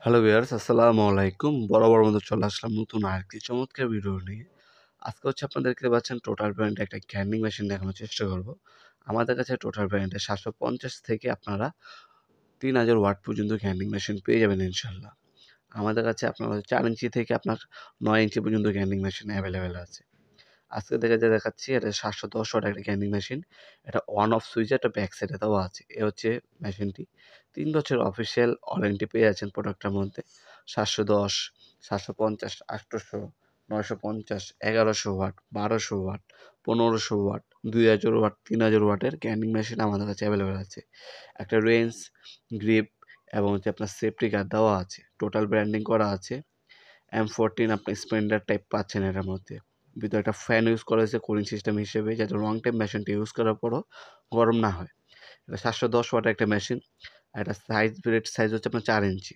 Hello viewers, আসসালামু আলাইকুম। বরাবর মতো চলে আসলাম নতুন আরেকটি চমৎকার ভিডিও নিয়ে। আজকে আপনারা দেখতে পাচ্ছেন টোটাল ব্র্যান্ডের একটা গ্যান্ডিং মেশিন দেখানোর চেষ্টা করব। আমাদের কাছে টোটাল ব্র্যান্ডের 750 থেকে আপনারা 3000 ওয়াট পর্যন্ত গ্যান্ডিং মেশিন পেয়ে যাবেন ইনশাআল্লাহ। আমাদের কাছে আপনার 4 ইঞ্চি থেকে আপনার 9 ইঞ্চি পর্যন্ত গ্যান্ডিং মেশিন অ্যাভেলেবেল আছে। আজকে দেখাচ্ছি এটা 710 ওয়াট একটা গ্যান্ডিং মেশিন। এটা অন অফ সুইচ একটা ব্যাক সাইডে দেওয়া আছে। এ হচ্ছে মেশিনটি। ৩ বছর অফিসিয়াল ওয়ারেন্টি পেয়ে যাচ্ছেন প্রোডাক্টটার মধ্যে। ৭১০, ৭৫০, ৮০০, ৯৫০, ১১০০ ওয়াট, ১২০০ ওয়াট, ১৫০০ ওয়াট, ২০০০ ওয়াট, ৩০০০ ওয়াটের গ্যান্ডিং মেশিন আমাদের কাছে অ্যাভেলেবেল আছে। একটা রেঞ্জ, গ্রিপ এবং আপনার সেফটি গার্ড দেওয়া আছে। টোটাল ব্র্যান্ডিং করা আছে। M14 আপনি স্প্লেন্ডার টাইপ পাচ্ছেন এটার মধ্যে। ভিতরে একটা ফ্যান ইউজ করা হয়েছে কুলিং সিস্টেম হিসেবে, যাতে লং টাইম মেশিনটা ইউজ করার পরও গরম না হয়। এটা ৭১০ ওয়াটের একটা মেশিন। আর এটা সাইজ হচ্ছে আপনার ৪ ইঞ্চি।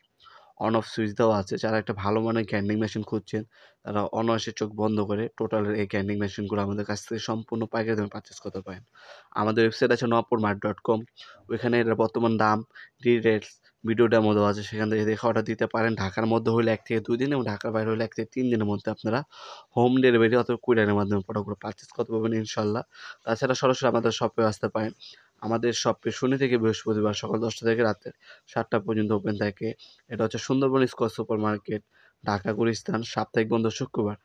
অন অফ সুইচ দেওয়া আছে। যারা একটা ভালো মানের গ্যান্ডিং মেশিন খুঁজছেন, তারা অনায়াসে চোখ বন্ধ করে টোটালের এই গ্যান্ডিং মেশিনগুলো আমাদের কাছ থেকে সম্পূর্ণ পাইকারি দামে পারচেজ করতে পারেন। আমাদের ওয়েবসাইট আছে nopurmart.com। ওইখানে এটার বর্তমান দাম, ডিটেইলস, ভিডিও ডেমো দেওয়া আছে। সেখান থেকে দেখে অর্ডার দিতে পারেন। ঢাকার মধ্যে হলে ১ থেকে ২ দিন এবং ঢাকার বাইরে হলে ১ থেকে ৩ দিনের মধ্যে আপনারা হোম ডেলিভারি অথবা কুরিয়ারের মাধ্যমে প্রোডাক্টগুলো পারচেজ করতে পারবেন ইনশাআল্লাহ। তাছাড়া সরাসরি আমাদের শপেও আসতে পারেন। আমাদের শপে শনি থেকে বৃহস্পতিবার সকাল ১০টা থেকে রাতের ৭টা পর্যন্ত ওপেন থাকে। এটা হচ্ছে Sundarban square super market, Dhaka Gulistan. সাপ্তাহিক বন্ধ শুক্রবার।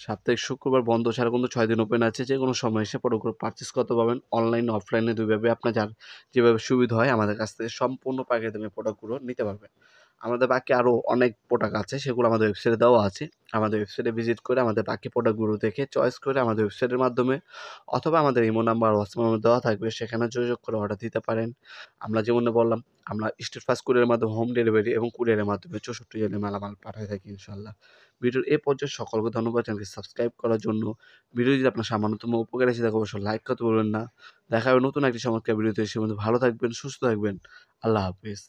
সাপ্তাহিক শুক্রবার বন্ধ ছাড়া কিন্তু ৬ দিন ওপেন আছে। যেকোনো সময় এসে প্রোডাক্টগুলো পারচেজ করতে পারবেন। অনলাইন, অফলাইনে ২ ভাবে আপনার যেভাবে সুবিধা হয় আমাদের কাছ থেকে সম্পূর্ণ পাইকারি দামে প্রোডাক্টগুলো নিতে পারবেন। আমাদের বাকি আরও অনেক প্রোডাক্ট আছে, সেগুলো আমাদের ওয়েবসাইটে দেওয়া আছে। আমাদের ওয়েবসাইটে ভিজিট করে আমাদের বাকি প্রোডাক্টগুলো দেখে চয়েস করে আমাদের ওয়েবসাইটের মাধ্যমে অথবা আমাদের ইমো নাম্বার, হোয়াটসঅ্যাপ নাম্বার দেওয়া থাকবে, সেখানে যোগাযোগ করে অর্ডার দিতে পারেন। আমরা যেমনটা বললাম, আমরা স্টেট ফাস্ট কুরিয়ারের মাধ্যমে হোম ডেলিভারি এবং কুরিয়ারের মাধ্যমে ৬৪ জেলায় মালামাল পাঠায় থাকি ইনশাআল্লাহ। ভিডিওর এ পর্যায়ে সকলকে ধন্যবাদ। চ্যানেলকে সাবস্ক্রাইব করার জন্য। ভিডিও যদি আপনার সামান্যতম উপকার এসে থাকে অবশ্যই লাইক করতে ভুলবেন না। দেখা হবে নতুন একটি চমৎকার ভিডিওতে। সে পর্যন্ত ভালো থাকবেন, সুস্থ থাকবেন। আল্লাহ হাফেজ।